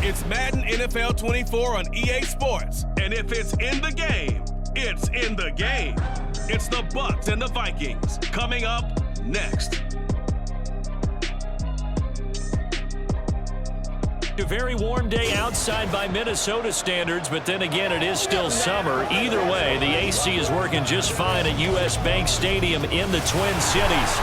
It's Madden NFL 24 on EA Sports. And if it's in the game, it's in the game. It's the Bucs and the Vikings coming up next. A very warm day outside by Minnesota standards, but then again, it is still summer. Either way, the AC is working just fine at US Bank Stadium in the Twin Cities.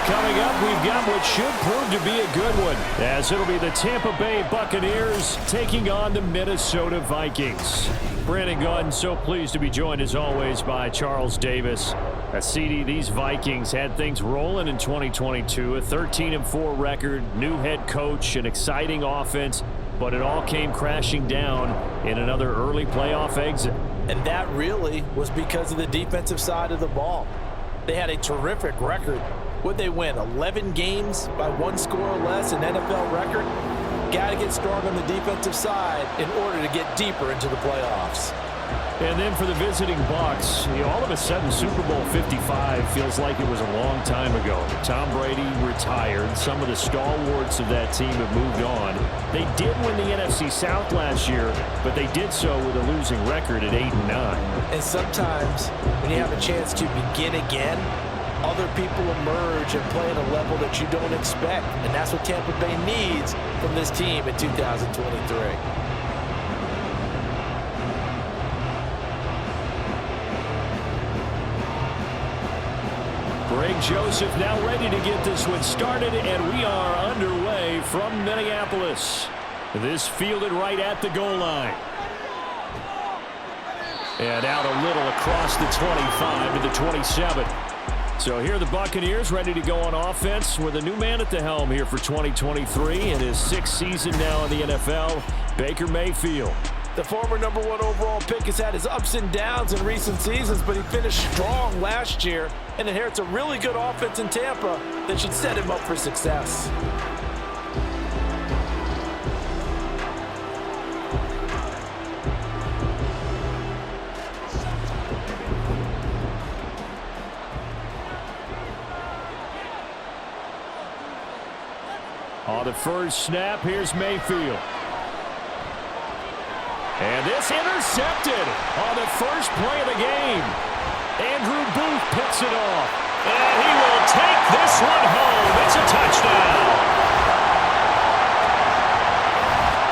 Coming up, we've got what should prove to be a good one, as it'll be the Tampa Bay Buccaneers taking on the Minnesota Vikings. Brandon Gunn, so pleased to be joined as always by Charles Davis. CD, these Vikings had things rolling in 2022, a 13-4 record, new head coach, an exciting offense, but it all came crashing down in another early playoff exit. And that really was because of the defensive side of the ball. They had a terrific record. Would they win 11 games by 1 score or less, an NFL record? Got to get strong on the defensive side in order to get deeper into the playoffs. And then for the visiting Bucs, all of a sudden Super Bowl 55 feels like it was a long time ago. Tom Brady retired. Some of the stalwarts of that team have moved on. They did win the NFC South last year, but they did so with a losing record at 8-9. And sometimes when you have a chance to begin again, other people emerge and play at a level that you don't expect. And that's what Tampa Bay needs from this team in 2023. Greg Joseph now ready to get this one started, and we are underway from Minneapolis. This fielded right at the goal line. And out a little across the 25 to the 27. So here are the Buccaneers ready to go on offense with a new man at the helm here for 2023 in his 6th season now in the NFL, Baker Mayfield. The former #1 overall pick has had his ups and downs in recent seasons, but he finished strong last year and inherits a really good offense in Tampa that should set him up for success. On the first snap, here's Mayfield. And this intercepted on the first play of the game. Andrew Booth picks it off. And he will take this one home. It's a touchdown.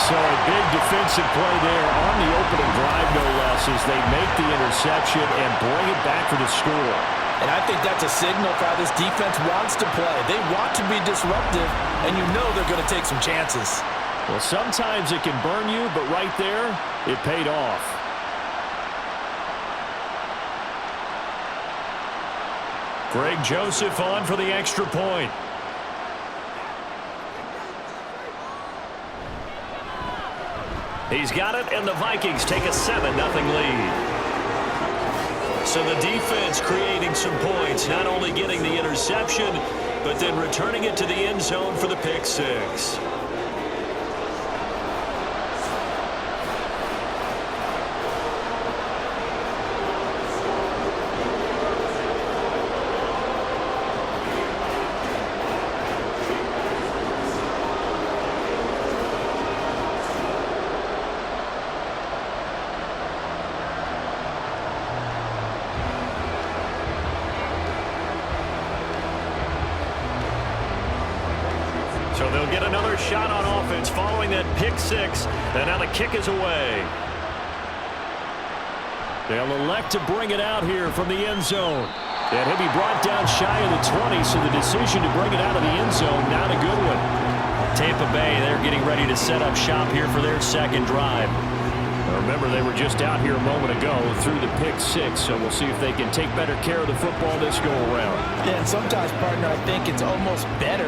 So a big defensive play there on the opening drive, no less, as they make the interception and bring it back for the score. And I think that's a signal for how this defense wants to play. They want to be disruptive, and you know they're going to take some chances. Well, sometimes it can burn you, but right there, it paid off. Greg Joseph on for the extra point. He's got it, and the Vikings take a 7-0 lead. So the defense creating some points, not only getting the interception, but then returning it to the end zone for the pick six. So they'll get another shot on offense following that pick six. And now the kick is away. They'll elect to bring it out here from the end zone. And he'll be brought down shy of the 20, so the decision to bring it out of the end zone, not a good one. Tampa Bay, they're getting ready to set up shop here for their second drive. Remember, they were just out here a moment ago through the pick six, so we'll see if they can take better care of the football this go-around. Yeah, and sometimes, partner, I think it's almost better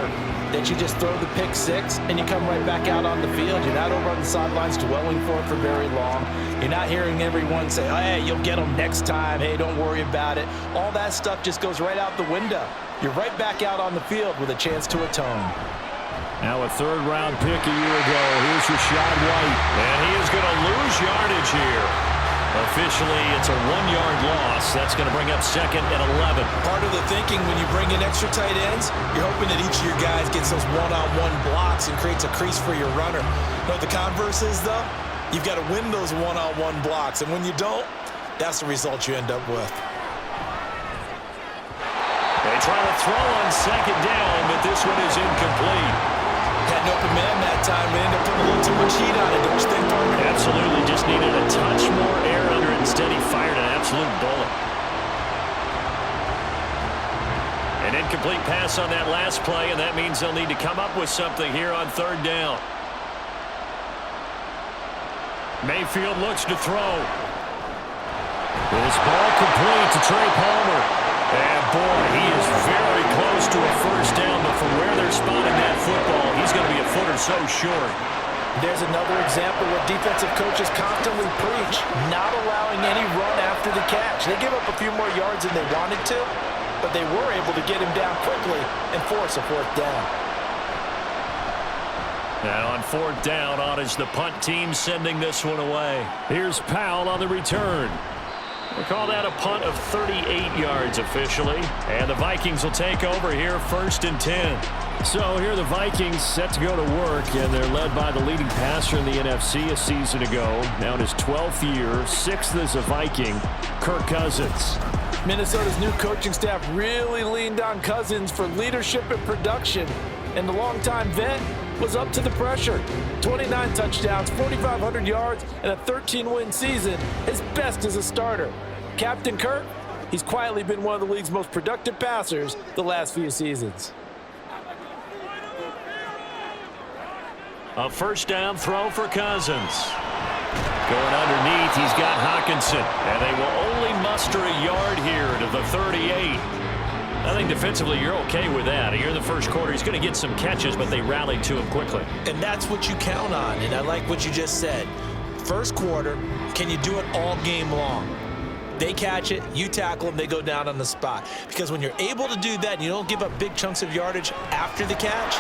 that you just throw the pick six and you come right back out on the field. You're not over on the sidelines dwelling for it for very long. You're not hearing everyone say, oh, hey, you'll get them next time. Hey, don't worry about it. All that stuff just goes right out the window. You're right back out on the field with a chance to atone. Now a third-round pick a year ago. Here's Rashad White. And he is going to lose yardage here. Officially, it's a 1-yard loss. That's going to bring up 2nd and 11. Part of the thinking when you bring in extra tight ends, you're hoping that each of your guys gets those one-on-one blocks and creates a crease for your runner. You know what the converse is, though? You've got to win those one-on-one blocks, and when you don't, that's the result you end up with. They try to throw on 2nd down, but this one is incomplete. Had an open man that time, but ended up putting a little too much heat on it, don't you think, partner? Absolutely, just needed a touch more air under it. Instead, he fired an absolute bullet. An incomplete pass on that last play, and that means they'll need to come up with something here on 3rd down. Mayfield looks to throw. This ball complete to Trey Palmer. And boy, he is very close to a 1st down, but from where they're spotting that football, he's going to be a foot or so short. There's another example where defensive coaches constantly preach, not allowing any run after the catch. They give up a few more yards than they wanted to, but they were able to get him down quickly and force a 4th down. Now on 4th down, on is the punt team sending this one away. Here's Powell on the return. We'll call that a punt of 38 yards officially. And the Vikings will take over here 1st and 10. So here the Vikings set to go to work, and they're led by the leading passer in the NFC a season ago. Now in his 12th year, 6th as a Viking, Kirk Cousins. Minnesota's new coaching staff really leaned on Cousins for leadership and production. And the longtime vet was up to the pressure. 29 touchdowns, 4,500 yards, and a 13-win season, his best as a starter. Captain Kirk, he's quietly been one of the league's most productive passers the last few seasons. A 1st down throw for Cousins. Going underneath, he's got Hockenson, and they will only muster a yard here to the 38. I think defensively you're okay with that. Here in the 1st quarter, he's going to get some catches, but they rallied to him quickly. And that's what you count on, and I like what you just said. 1st quarter, can you do it all game long? They catch it, you tackle them, they go down on the spot. Because when you're able to do that and you don't give up big chunks of yardage after the catch,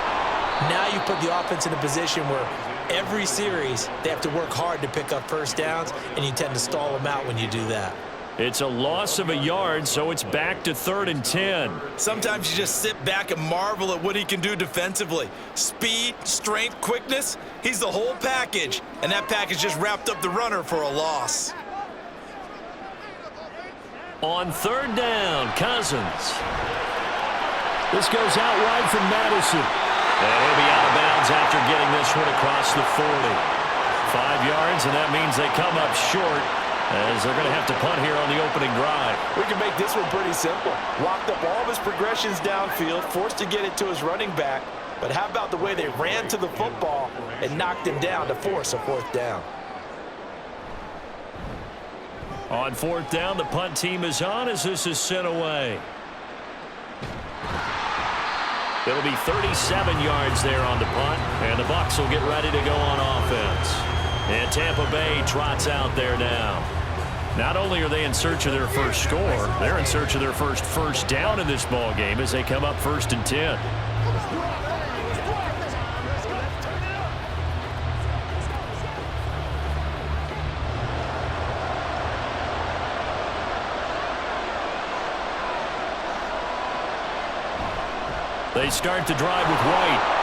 now you put the offense in a position where every series they have to work hard to pick up 1st downs, and you tend to stall them out when you do that. It's a loss of a yard, so it's back to 3rd and 10. Sometimes you just sit back and marvel at what he can do defensively. Speed, strength, quickness, he's the whole package. And that package just wrapped up the runner for a loss. On 3rd down, Cousins. This goes out wide from Madison. And he'll be out of bounds after getting this one across the 40. 5 yards, and that means they come up short, as they're going to have to punt here on the opening drive. We can make this one pretty simple. Locked up all of his progressions downfield, forced to get it to his running back. But how about the way they ran to the football and knocked him down to force a 4th down? On 4th down, the punt team is on as this is sent away. It'll be 37 yards there on the punt, and the Bucs will get ready to go on offense. And Tampa Bay trots out there now. Not only are they in search of their first score, they're in search of their first down in this ball game as they come up 1st and 10. They start the drive with White.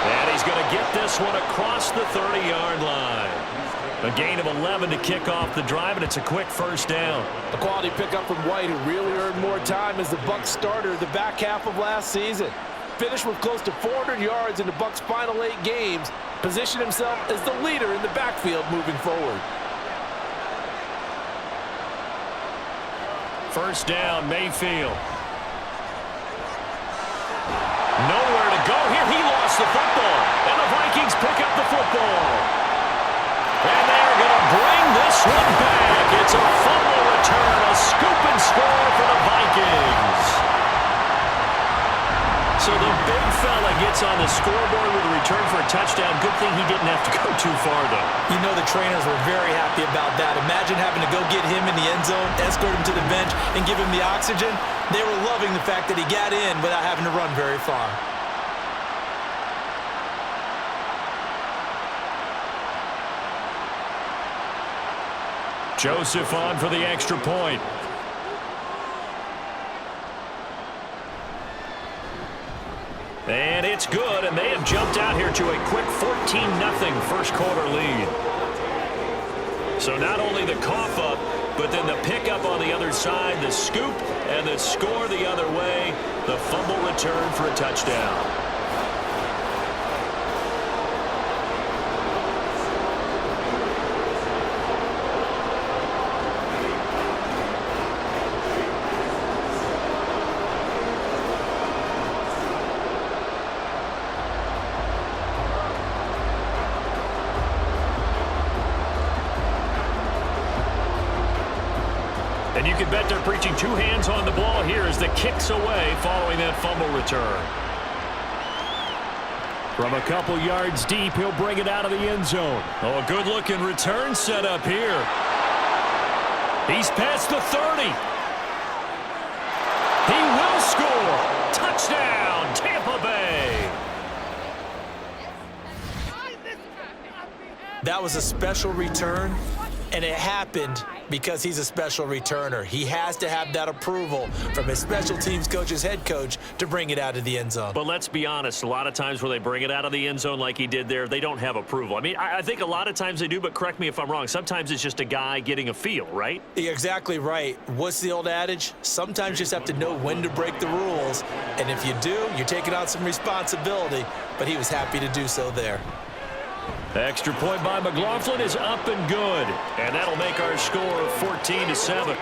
And he's going to get this one across the 30-yard line. A gain of 11 to kick off the drive, and it's a quick 1st down. A quality pickup from White, who really earned more time as the Bucs starter the back half of last season. Finished with close to 400 yards in the Bucs' final 8 games. Positioned himself as the leader in the backfield moving forward. 1st down, Mayfield. Nowhere to go here. He lost the football. And the Vikings pick up the football. And they're going to bring this one back. It's a fumble return. A scoop and score for the Vikings. So the big fella gets on the scoreboard with a return for a touchdown. Good thing he didn't have to go too far, though. You know the trainers were very happy about that. Imagine having to go get him in the end zone, escort him to the bench, and give him the oxygen. They were loving the fact that he got in without having to run very far. Joseph on for the extra point. And it's good, and they have jumped out here to a quick 14-0 first quarter lead. So not only the cough up, but then the pickup on the other side, the scoop, and the score the other way, the fumble return for a touchdown. And you can bet they're preaching two hands on the ball here as the kick's away following that fumble return. From a couple yards deep, he'll bring it out of the end zone. Oh, a good-looking return set up here. He's past the 30. He will score. Touchdown, Tampa Bay. That was a special return, and it happened because he's a special returner. He has to have that approval from his special teams coach's head coach to bring it out of the end zone. But let's be honest, a lot of times when they bring it out of the end zone like he did there, they don't have approval. I mean, I think a lot of times they do, but correct me if I'm wrong. Sometimes it's just a guy getting a feel, right? You're exactly right. What's the old adage? Sometimes you just have to know when to break the rules, and if you do, you're taking on some responsibility, but he was happy to do so there. Extra point by McLaughlin is up and good. And that'll make our score 14-7.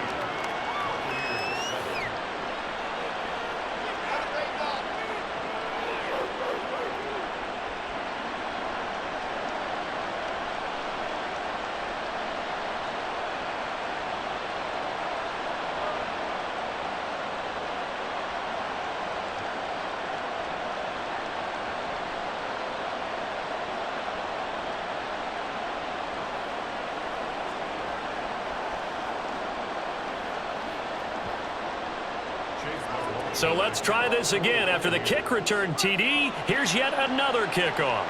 So let's try this again. After the kick return TD, here's yet another kickoff.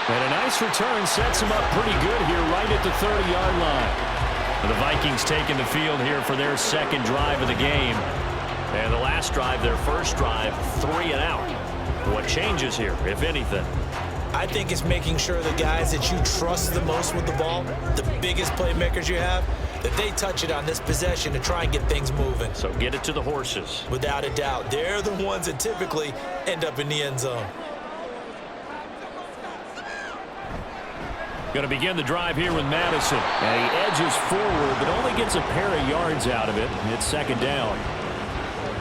And a nice return sets him up pretty good here right at the 30-yard line. The Vikings taking the field here for their second drive of the game. And the last drive, their first drive, 3 and out. What changes here, if anything? I think it's making sure the guys that you trust the most with the ball, the biggest playmakers you have, that they touch it on this possession to try and get things moving. So get it to the horses. Without a doubt. They're the ones that typically end up in the end zone. Going to begin the drive here with Madison. And he edges forward, but only gets a pair of yards out of it. It's second down.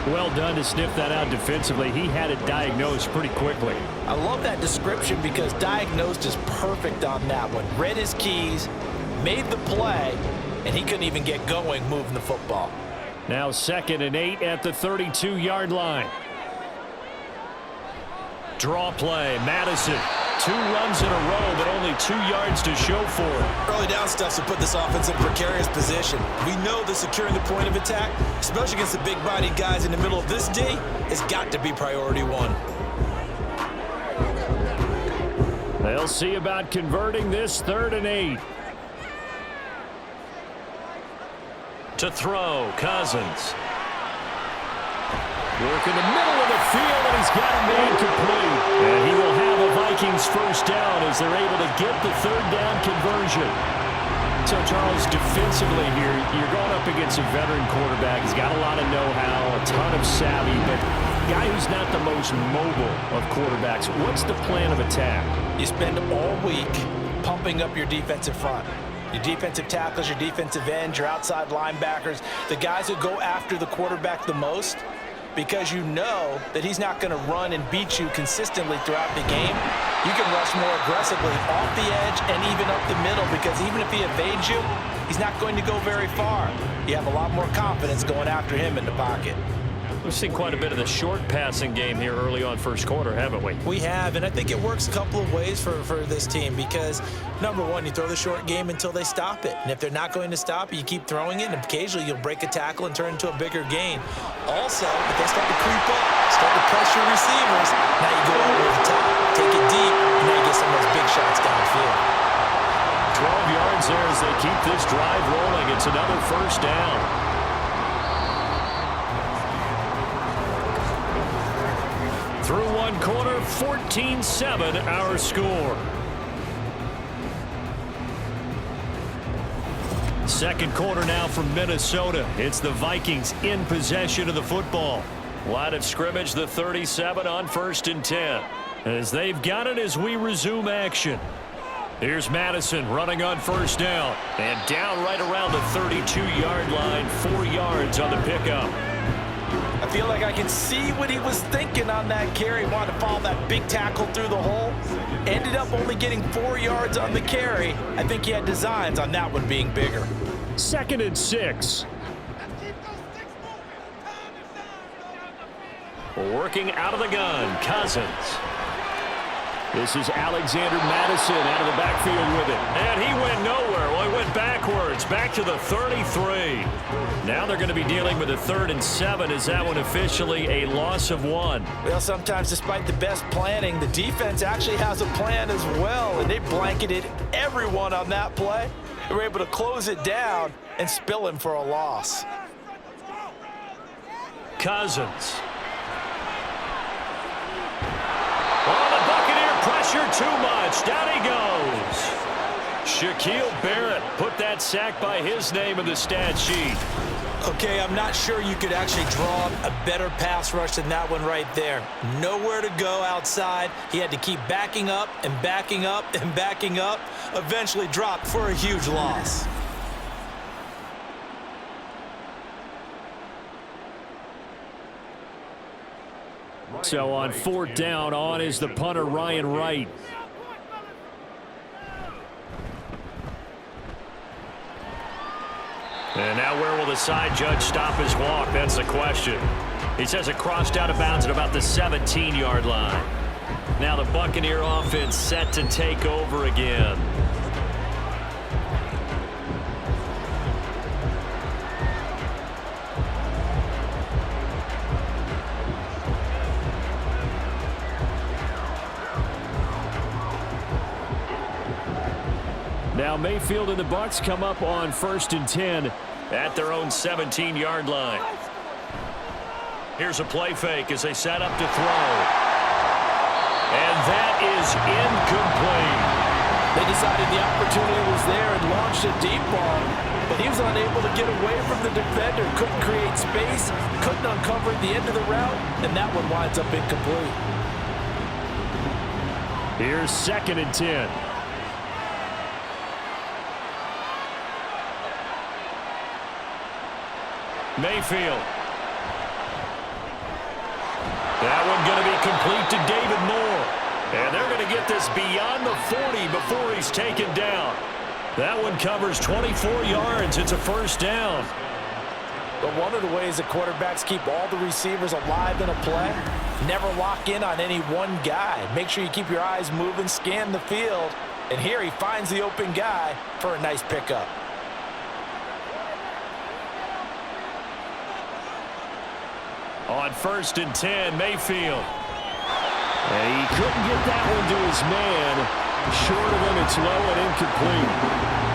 Well done to sniff that out defensively. He had it diagnosed pretty quickly. I love that description because diagnosed is perfect on that one. Read his keys, made the play, and he couldn't even get going moving the football. Now 2nd and 8 at the 32-yard line. Draw play, Madison. 2 runs in a row, but only 2 yards to show for it. Early down stuff to put this offense in precarious position. We know that securing the point of attack, especially against the big-bodied guys in the middle of this D, has got to be priority one. They'll see about converting this 3rd and 8. To throw, Cousins. Work in the middle of the field, and he's got it made complete. And he will have a Vikings first down as they're able to get the 3rd down conversion. So, Charles, defensively here, you're going up against a veteran quarterback. He's got a lot of know-how, a ton of savvy, but a guy who's not the most mobile of quarterbacks. What's the plan of attack? You spend all week pumping up your defensive front. Your defensive tacklers, your defensive ends, your outside linebackers, the guys who go after the quarterback the most, because you know that he's not going to run and beat you consistently throughout the game. You can rush more aggressively off the edge and even up the middle, because even if he evades you, he's not going to go very far. You have a lot more confidence going after him in the pocket. We've seen quite a bit of the short passing game here early on first quarter, haven't we? We have, and I think it works a couple of ways for this team because, number one, you throw the short game until they stop it. And if they're not going to stop it, you keep throwing it, and occasionally you'll break a tackle and turn into a bigger gain. Also, if they start to creep up, start to pressure receivers, now you go over the top, take it deep, and now you get some of those big shots downfield. 12 yards there as they keep this drive rolling. It's another first down. Through one quarter, 14-7 our score. Second quarter now from Minnesota. It's the Vikings in possession of the football. Line of scrimmage, the 37 on 1st and 10. As they've got it as we resume action. Here's Madison running on 1st down. And down right around the 32-yard line, 4 yards on the pickup. I feel like I can see what he was thinking on that carry. Wanted to follow that big tackle through the hole. Ended up only getting 4 yards on the carry. I think he had designs on that one being bigger. 2nd and 6. Working out of the gun, Cousins. This is Alexander Madison out of the backfield with it. And he went nowhere. Well, he went backwards, back to the 33. Now they're going to be dealing with a 3rd and 7. Is that one officially a loss of 1? Well, sometimes despite the best planning, the defense actually has a plan as well, and they blanketed everyone on that play. They were able to close it down and spill him for a loss. Cousins. Oh, the Buccaneer pressure too much. Down he goes. Shaquille Barrett put that sack by his name in the stat sheet. Okay, I'm not sure you could actually draw a better pass rush than that one right there. Nowhere to go outside. He had to keep backing up and backing up and backing up. Eventually dropped for a huge loss. So on 4th down, on is the punter, Ryan Wright. And now where will the side judge stop his walk? That's the question. He says it crossed out of bounds at about the 17-yard line. Now the Buccaneer offense set to take over again. Now Mayfield and the Bucs come up on 1st and 10 at their own 17-yard line. Here's a play fake as they set up to throw. And that is incomplete. They decided the opportunity was there and launched a deep ball, but he was unable to get away from the defender, couldn't create space, couldn't uncover the end of the route, and that one winds up incomplete. Here's 2nd and 10. Mayfield. That one going to be complete to David Moore. And they're going to get this beyond the 40 before he's taken down. That one covers 24 yards. It's a 1st down. But one of the ways that quarterbacks keep all the receivers alive in a play, never lock in on any one guy. Make sure you keep your eyes moving, scan the field. And here he finds the open guy for a nice pickup. On 1st and 10, Mayfield. And he couldn't get that one to his man. Short of him, it's low and incomplete.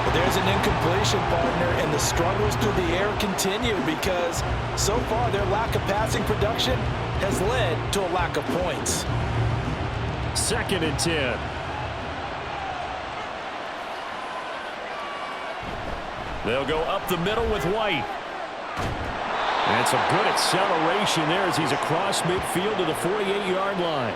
But there's an incompletion, partner, and the struggles through the air continue because so far their lack of passing production has led to a lack of points. 2nd and 10. They'll go up the middle with White. And some good acceleration there as he's across midfield to the 48-yard line.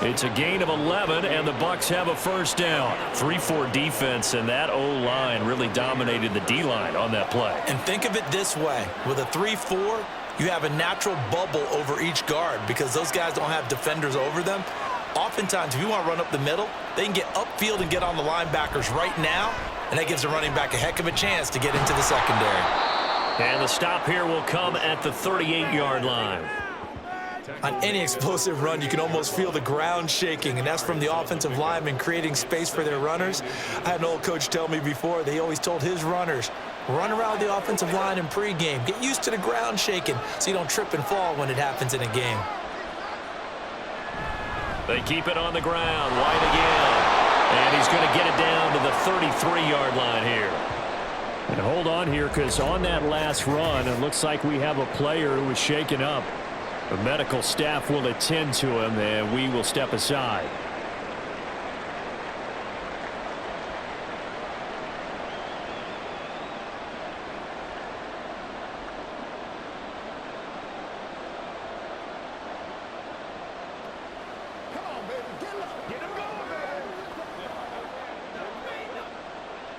It's a gain of 11, and the Bucs have a 1st down. 3-4 defense, and that O-line really dominated the D-line on that play. And think of it this way. With a 3-4, you have a natural bubble over each guard because those guys don't have defenders over them. Oftentimes, if you want to run up the middle, they can get upfield and get on the linebackers right now, and that gives the running back a heck of a chance to get into the secondary. And the stop here will come at the 38-yard line. On any explosive run, you can almost feel the ground shaking, and that's from the offensive linemen creating space for their runners. I had an old coach tell me before, they always told his runners, run around the offensive line in pregame. Get used to the ground shaking so you don't trip and fall when it happens in a game. They keep it on the ground. White again. And he's going to get it down to the 33-yard line here. And hold on here, because on that last run, it looks like we have a player who was shaken up. The medical staff will attend to him, and we will step aside.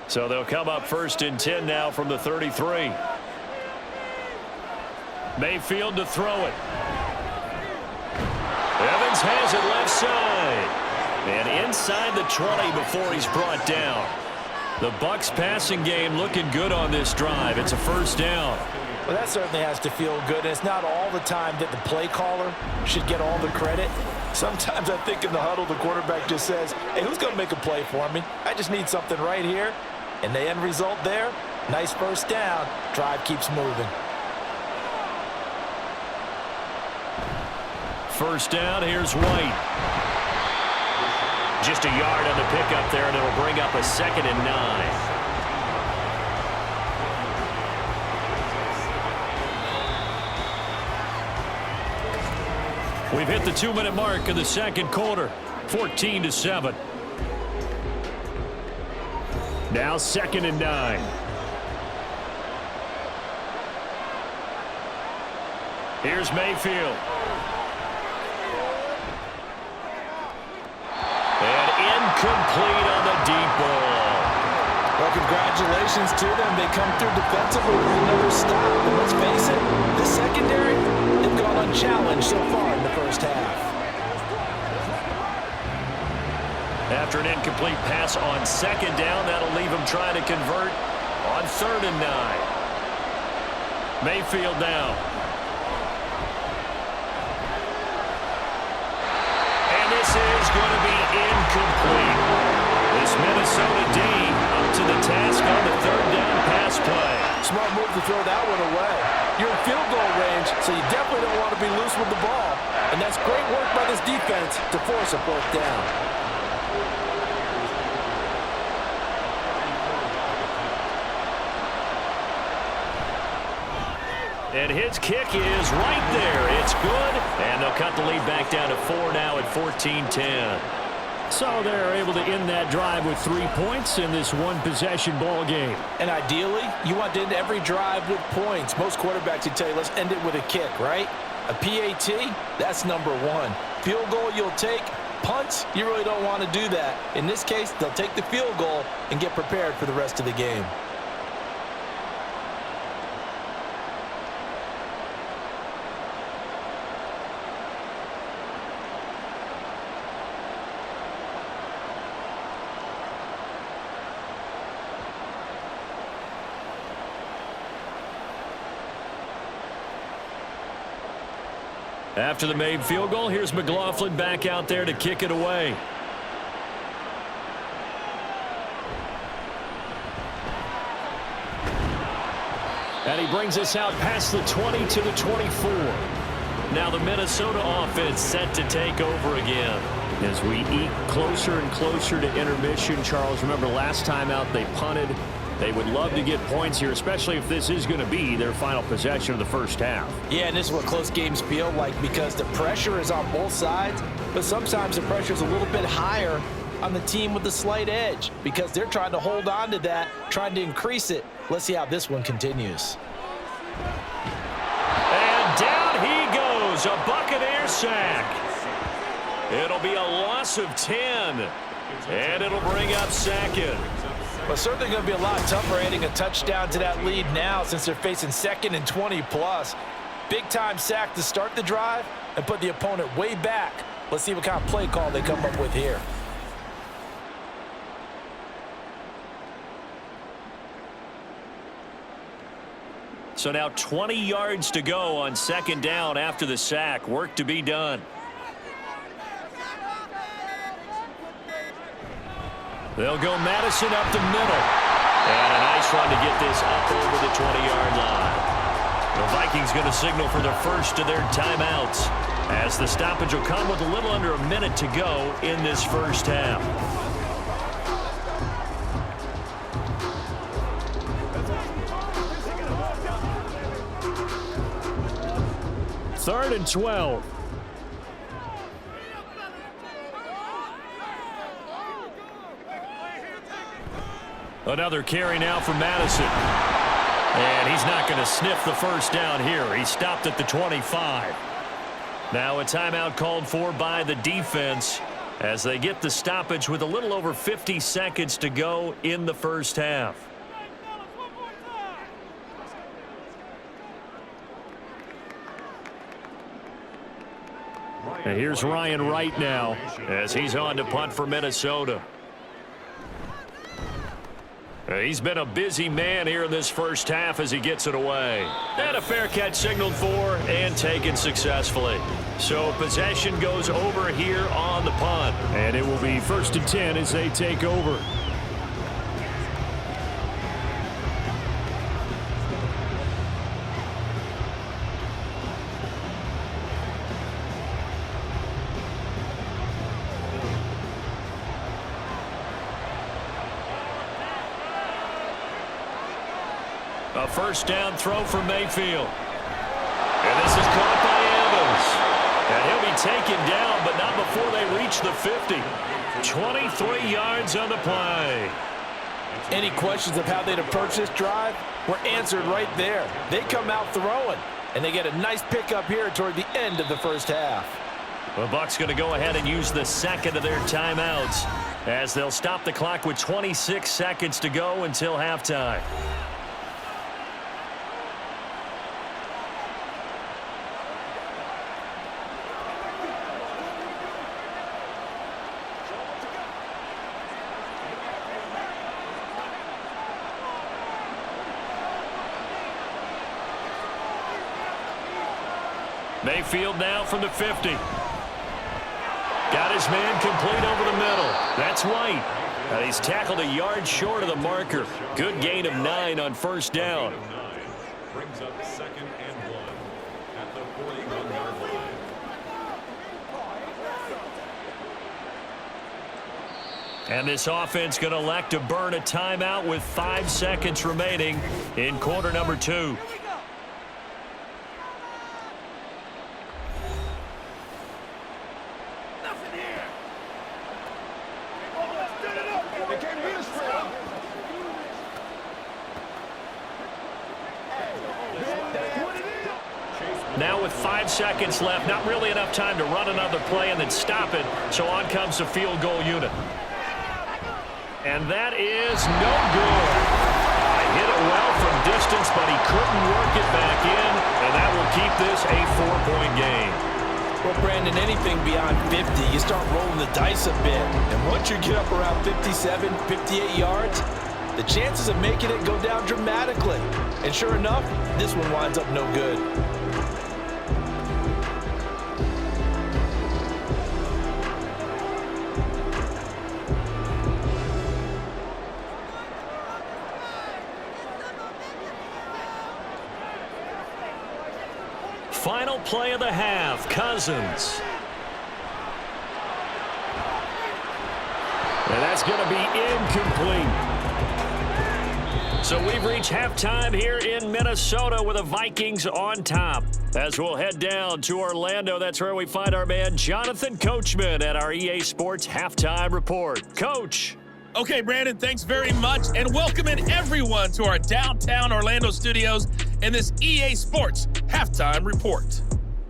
So they'll come up 1st and 10 now from the 33. Mayfield to throw it. Evans has it left side. And inside the 20 before he's brought down. The Bucs passing game looking good on this drive. It's a 1st down. Well, that certainly has to feel good. It's not all the time that the play caller should get all the credit. Sometimes I think in the huddle, the quarterback just says, hey, who's going to make a play for me? I just need something right here. And the end result there, nice 1st down. Drive keeps moving. 1st down, here's White. Just a yard on the pickup there, and it'll bring up a 2nd and 9. We've hit the 2-minute mark in the 2nd quarter, 14-7. Now 2nd and 9. Here's Mayfield. And incomplete on the deep ball. Well, congratulations to them. They come through defensively with another stop. And let's face it, the secondary, they've gone unchallenged so far in the 1st half. After an incomplete pass on 2nd down, that'll leave him trying to convert on 3rd and 9. Mayfield now. And this is going to be incomplete. This Minnesota D up to the task on the 3rd down pass play. Smart move to throw that one away. You're in field goal range, so you definitely don't want to be loose with the ball. And that's great work by this defense to force a 4th down. And his kick is right there. It's good. And they'll cut the lead back down to 4 now at 14-10. So they're able to end that drive with 3 points in this one-possession ball game. And ideally, you want to end every drive with points. Most quarterbacks would tell you, let's end it with a kick, right? A PAT, that's number 1. Field goal you'll take. Punts, you really don't want to do that. In this case, they'll take the field goal and get prepared for the rest of the game. After the made field goal, here's McLaughlin back out there to kick it away. And he brings us out past the 20 to the 24. Now the Minnesota offense set to take over again. As we eke closer and closer to intermission, Charles, remember last time out they punted. They would love to get points here, especially if this is going to be their final possession of the 1st half. Yeah, and this is what close games feel like because the pressure is on both sides, but sometimes the pressure is a little bit higher on the team with the slight edge because they're trying to hold on to that, trying to increase it. Let's see how this one continues. And down he goes, a Buccaneer sack. It'll be a loss of 10, and it'll bring up 2nd. Well, certainly going to be a lot tougher adding a touchdown to that lead now since they're facing 2nd and 20+. Big-time sack to start the drive and put the opponent way back. Let's see what kind of play call they come up with here. So now 20 yards to go on 2nd down after the sack. Work to be done. They'll go Madison up the middle. And a nice run to get this up over the 20-yard line. The Vikings going to signal for the first of their timeouts as the stoppage will come with a little under a minute to go in this 1st half. 3rd and 12. Another carry now for Madison. And he's not going to sniff the first down here. He stopped at the 25. Now a timeout called for by the defense as they get the stoppage with a little over 50 seconds to go in the first half. And here's Ryan Wright now as he's on to punt for Minnesota. He's been a busy man here in this first half as he gets it away. And a fair catch signaled for and taken successfully. So possession goes over here on the punt. And it will be 1st and 10 as they take over. A first down throw for Mayfield. And this is caught by Evans. And he'll be taken down, but not before they reach the 50. 23 yards on the play. Any questions of how they'd approach this drive were answered right there. They come out throwing, and they get a nice pickup here toward the end of the first half. The Bucs going to go ahead and use the second of their timeouts as they'll stop the clock with 26 seconds to go until halftime. Mayfield now from the 50. Got his man complete over the middle. That's White. And he's tackled a yard short of the marker. Good gain of 9 on first down. Brings up 2nd and 1 at the 41-yard line. And this offense going to elect to burn a timeout with 5 seconds remaining in quarter number 2. Now with 5 seconds left, not really enough time to run another play and then stop it, so on comes the field goal unit. And that is no good. Hit it well from distance, but he couldn't work it back in, and that will keep this a 4-point game. Well, Brandon, anything beyond 50, you start rolling the dice a bit. And once you get up around 57, 58 yards, the chances of making it go down dramatically. And sure enough, this one winds up no good. Final play of the half, Cousins. And that's going to be incomplete. So we've reached halftime here in Minnesota with the Vikings on top. As we'll head down to Orlando, that's where we find our man Jonathan Coachman at our EA Sports Halftime Report. Coach. Okay, Brandon, thanks very much, and welcoming everyone to our downtown Orlando studios and this EA Sports Halftime Report.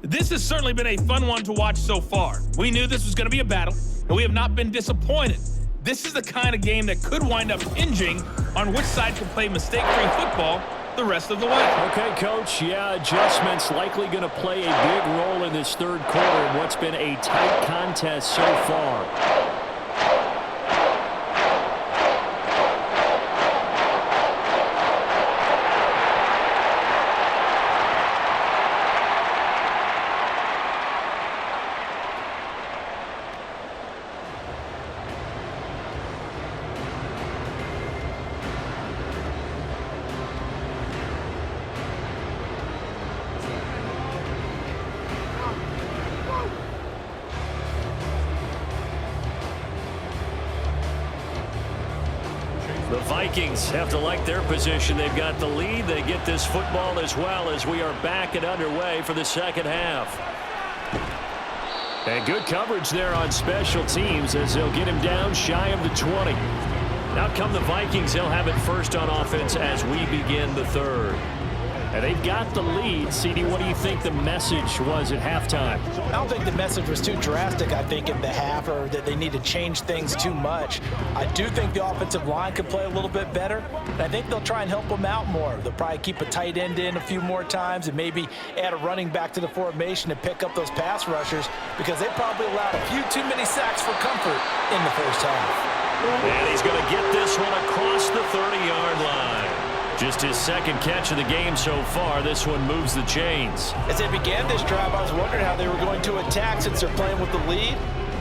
This has certainly been a fun one to watch so far. We knew this was going to be a battle, and we have not been disappointed. This is the kind of game that could wind up hinging on which side can play mistake-free football the rest of the way. Okay, Coach, yeah, adjustments likely going to play a big role in this third quarter in what's been a tight contest so far. The Vikings have to like their position. They've got the lead. They get this football as well as we are back and underway for the second half. And good coverage there on special teams as they'll get him down shy of the 20. Now come the Vikings. They'll have it first on offense as we begin the third. And they've got the lead. CD, what do you think the message was at halftime? I don't think the message was too drastic, I think, in the half, or that they need to change things too much. I do think the offensive line could play a little bit better, and I think they'll try and help them out more. They'll probably keep a tight end in a few more times and maybe add a running back to the formation and pick up those pass rushers, because they probably allowed a few too many sacks for comfort in the first half. And he's going to get this one across the 30-yard line. Just his second catch of the game so far. This one moves the chains. As they began this drive, I was wondering how they were going to attack since they're playing with the lead.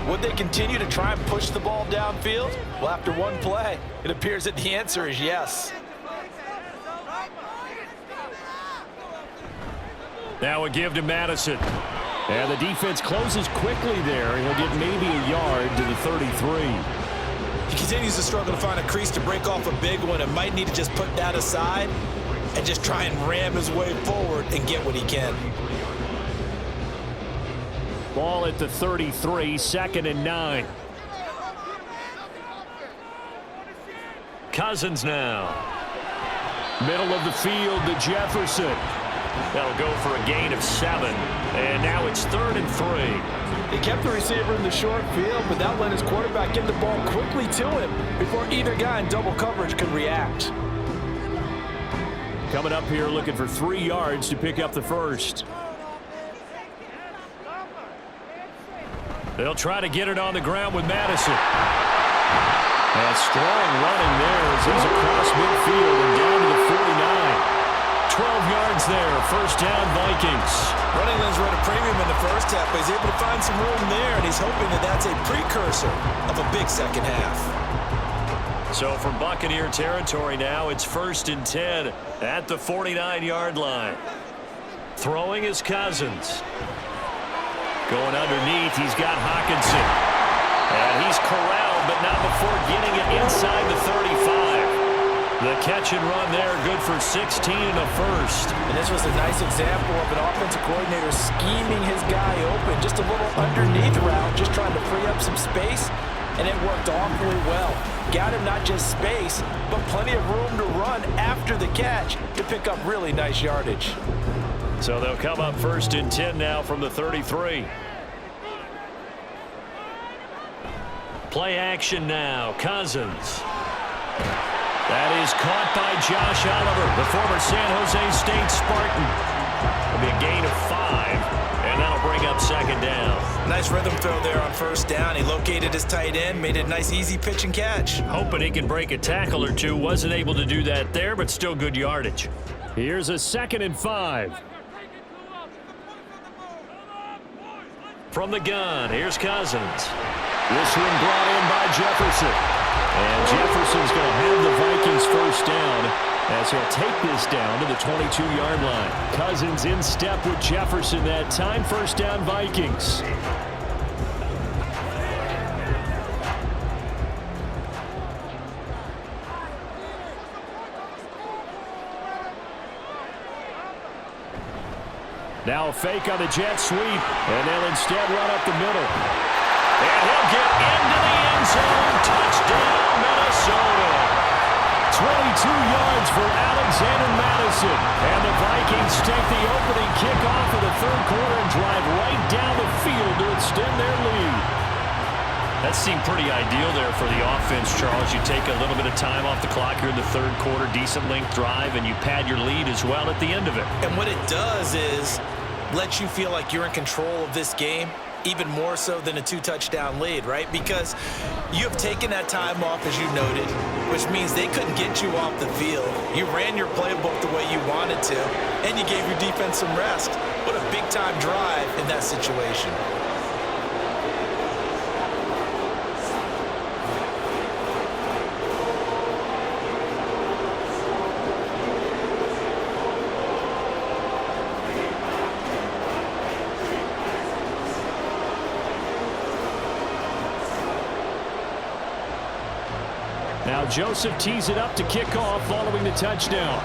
Would they continue to try and push the ball downfield? Well, after one play, it appears that the answer is yes. Now a give to Madison. And the defense closes quickly there. He'll get maybe a yard to the 33. He continues to struggle to find a crease to break off a big one and might need to just put that aside and just try and ram his way forward and get what he can. Ball at the 33, 2nd and 9. Cousins now. Middle of the field to Jefferson. That'll go for a gain of 7. And now it's 3rd and 3. He kept the receiver in the short field, but that let his quarterback get the ball quickly to him before either guy in double coverage could react. Coming up here looking for 3 yards to pick up the first. They'll try to get it on the ground with Madison. And strong running there as he's across midfield and down to the 49. 12 yards there, first down Vikings. Running lanes run a premium in the first half, but he's able to find some room there, and he's hoping that that's a precursor of a big second half. So from Buccaneer territory now, it's 1st and 10 at the 49-yard line. Throwing is Cousins. Going underneath, he's got Hawkinson. And he's corralled, but not before getting it inside the 35. The catch and run there, good for 16 and a first. And this was a nice example of an offensive coordinator scheming his guy open. Just a little underneath route, just trying to free up some space, and it worked awfully well. Got him not just space, but plenty of room to run after the catch to pick up really nice yardage. So they'll come up 1st and 10 now from the 33. Play action now, Cousins. That is caught by Josh Oliver, the former San Jose State Spartan. It'll be a gain of 5, and that'll bring up 2nd down. Nice rhythm throw there on 1st down. He located his tight end, made it a nice easy pitch and catch. Hoping he can break a tackle or two. Wasn't able to do that there, but still good yardage. Here's a 2nd and 5. From the gun, here's Cousins. This one brought in by Jefferson. And Jefferson's going to have the Vikings first down as he'll take this down to the 22-yard line. Cousins in step with Jefferson that time. First down, Vikings. Now a fake on the jet sweep, and they'll instead run up the middle. And he'll get into the end zone. Touchdown, Minnesota. 22 yards for Alexander Madison. And the Vikings take the opening kickoff of the 3rd quarter and drive right down the field to extend their lead. That seemed pretty ideal there for the offense, Charles. You take a little bit of time off the clock here in the 3rd quarter, decent length drive, and you pad your lead as well at the end of it. And what it does is let you feel like you're in control of this game, even more so than a 2-touchdown lead, right? Because you have taken that time off, as you noted, which means they couldn't get you off the field. You ran your playbook the way you wanted to, and you gave your defense some rest. What a big-time drive in that situation. Now Joseph tees it up to kick off following the touchdown.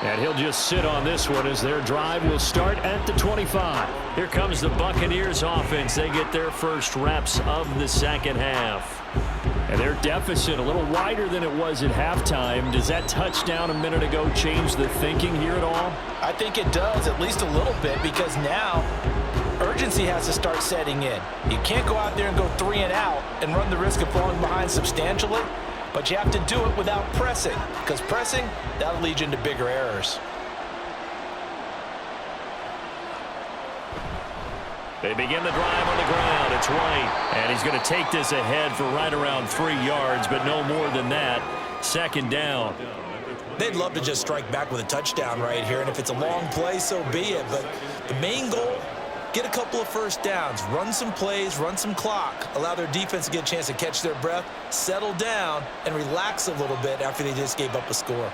And he'll just sit on this one as their drive will start at the 25. Here comes the Buccaneers offense. They get their first reps of the second half. And their deficit a little wider than it was at halftime. Does that touchdown a minute ago change the thinking here at all? I think it does, at least a little bit, because now urgency has to start setting in. You can't go out there and go 3 and out and run the risk of falling behind substantially, but you have to do it without pressing, because pressing, that'll lead you into bigger errors. They begin the drive on the ground. It's White, and he's going to take this ahead for right around 3 yards, but no more than that. Second down. They'd love to just strike back with a touchdown right here, and if it's a long play, so be it. But the main goal, get a couple of first downs, run some plays, run some clock, allow their defense to get a chance to catch their breath, settle down, and relax a little bit after they just gave up a score.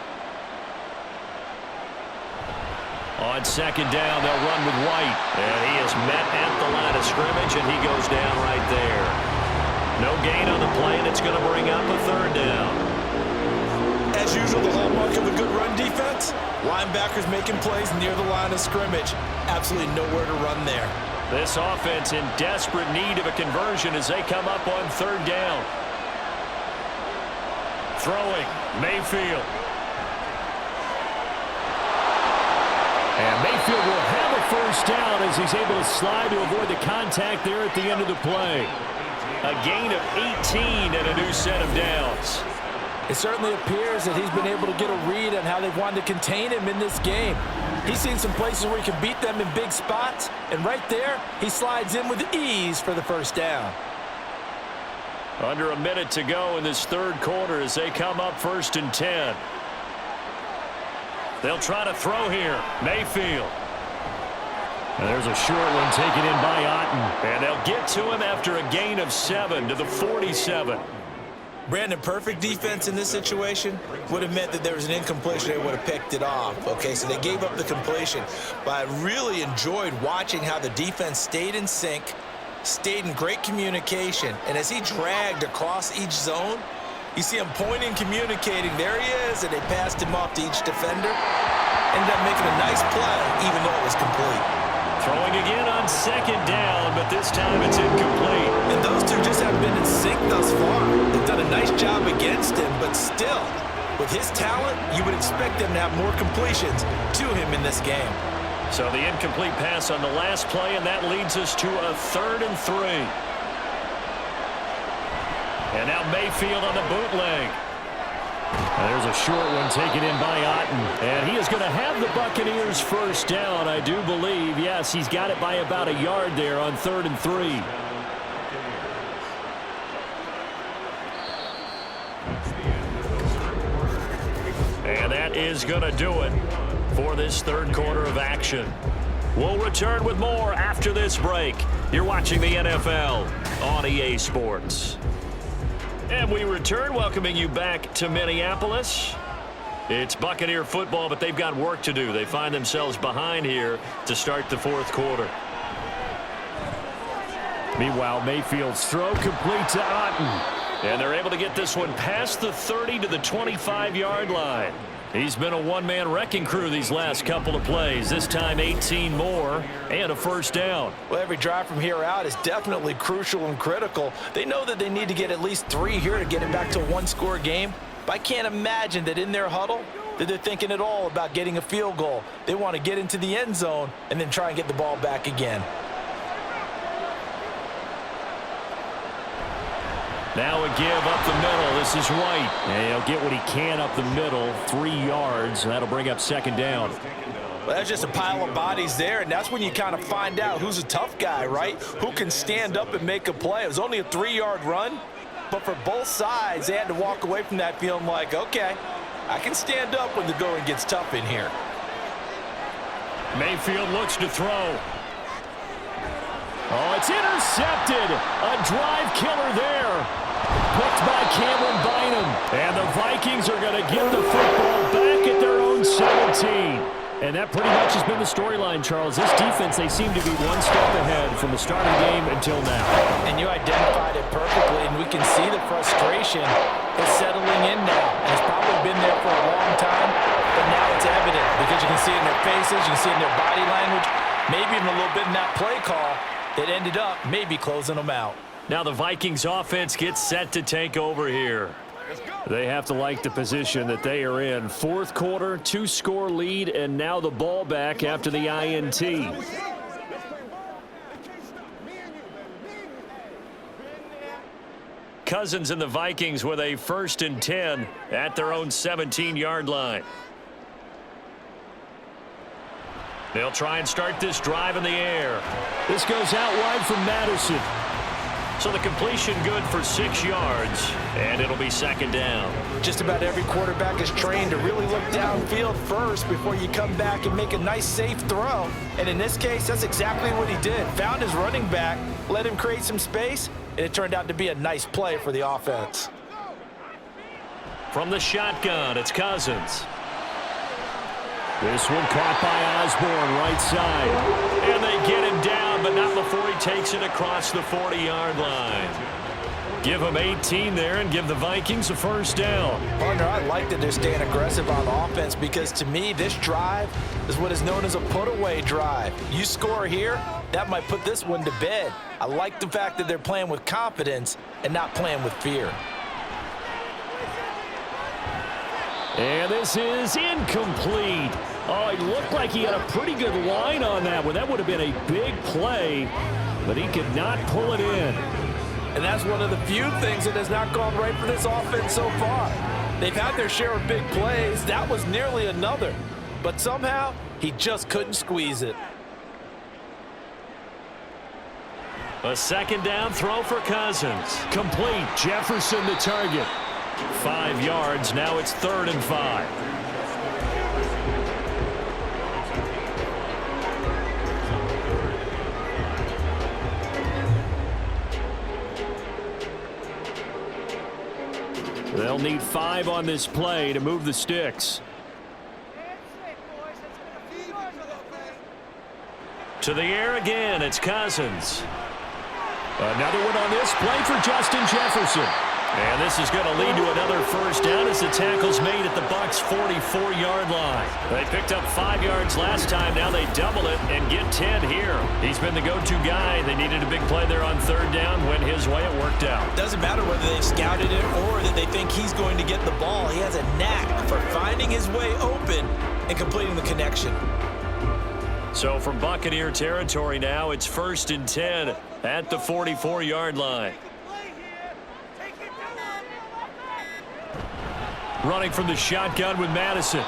On second down, they'll run with White. And he is met at the line of scrimmage, and he goes down right there. No gain on the play, and it's going to bring up a third down. As usual, the hallmark of a good run defense, linebackers making plays near the line of scrimmage. Absolutely nowhere to run there. This offense in desperate need of a conversion as they come up on third down. Throwing, Mayfield. And Mayfield will have a first down as he's able to slide to avoid the contact there at the end of the play. A gain of 18 and a new set of downs. It certainly appears that he's been able to get a read on how they've wanted to contain him in this game. He's seen some places where he can beat them in big spots, and right there, he slides in with ease for the first down. Under a minute to go in this third quarter as they come up 1st and 10. They'll try to throw here. Mayfield. And there's a short one taken in by Otten. And they'll get to him after a gain of 7 to the 47. Brandon, perfect defense in this situation would have meant that there was an incompletion. They would have picked it off. Okay, so they gave up the completion. But I really enjoyed watching how the defense stayed in sync, stayed in great communication. And as he dragged across each zone, you see him pointing, communicating. There he is, and they passed him off to each defender. Ended up making a nice play, even though it was complete. Throwing again on second down, but this time it's incomplete. And those two just haven't been in sync thus far. They've done a nice job against him, but still, with his talent, you would expect them to have more completions to him in this game. So the incomplete pass on the last play, and that leads us to a 3rd and 3. And now Mayfield on the bootleg. And there's a short one taken in by Otten. And he is going to have the Buccaneers first down, I do believe. Yes, he's got it by about a yard there on 3rd and 3. And that is going to do it for this third quarter of action. We'll return with more after this break. You're watching the NFL on EA Sports. And we return, welcoming you back to Minneapolis. It's Buccaneer football, but they've got work to do. They find themselves behind here to start the fourth quarter. Meanwhile, Mayfield's throw complete to Otten. And they're able to get this one past the 30 to the 25-yard line. He's been a one-man wrecking crew these last couple of plays. This time 18 more and a first down. Well, every drive from here out is definitely crucial and critical. They know that they need to get at least 3 here to get it back to a one-score game. But I can't imagine that in their huddle that they're thinking at all about getting a field goal. They want to get into the end zone and then try and get the ball back again. Now a give up the middle. This is White. And he'll get what he can up the middle, 3 yards, and that'll bring up second down. Well, that's just a pile of bodies there, and that's when you kind of find out who's a tough guy, right? Who can stand up and make a play. It was only a 3-yard run, but for both sides, they had to walk away from that feeling like, okay, I can stand up when the going gets tough in here. Mayfield looks to throw. Oh, it's intercepted. A drive killer there. Picked by Cameron Bynum. And the Vikings are going to get the football back at their own 17. And that pretty much has been the storyline, Charles. This defense, they seem to be one step ahead from the start of the game until now. And you identified it perfectly, and we can see the frustration is settling in now. And it's probably been there for a long time, but now it's evident because you can see it in their faces, you can see it in their body language, maybe even a little bit in that play call that ended up maybe closing them out. Now the Vikings offense gets set to take over here. They have to like the position that they are in. Fourth quarter, 2-score lead, and now the ball back after the INT. Cousins and the Vikings with a 1st and 10 at their own 17-yard line. They'll try and start this drive in the air. This goes out wide from Madison. So the completion good for 6 yards, and it'll be 2nd down. Just about every quarterback is trained to really look downfield first before you come back and make a nice, safe throw. And in this case, that's exactly what he did. Found his running back, let him create some space, and it turned out to be a nice play for the offense. From the shotgun, it's Cousins. This one caught by Osborne, right side. And they get him down, but not before he takes it across the 40-yard line. Give him 18 there and give the Vikings a 1st down. Partner, I like that they're staying aggressive on offense because to me, this drive is what is known as a put-away drive. You score here, that might put this one to bed. I like the fact that they're playing with confidence and not playing with fear. And this is incomplete. Oh, it looked like he had a pretty good line on that one. That would have been a big play, but he could not pull it in. And that's one of the few things that has not gone right for this offense so far. They've had their share of big plays. That was nearly another. But somehow, he just couldn't squeeze it. A 2nd down throw for Cousins. Complete. Jefferson the target. 5 yards. Now it's 3rd and 5. They'll need 5 on this play to move the sticks. To the air again, it's Cousins. Another one on this play for Justin Jefferson. And this is going to lead to another 1st down as the tackle's made at the Bucs' 44-yard line. They picked up 5 yards last time. Now they double it and get 10 here. He's been the go-to guy. They needed a big play there on 3rd down. Went his way. It worked out. Doesn't matter whether they've scouted it or that they think he's going to get the ball. He has a knack for finding his way open and completing the connection. So from Buccaneer territory now, it's 1st and 10 at the 44-yard line. Running from the shotgun with Madison.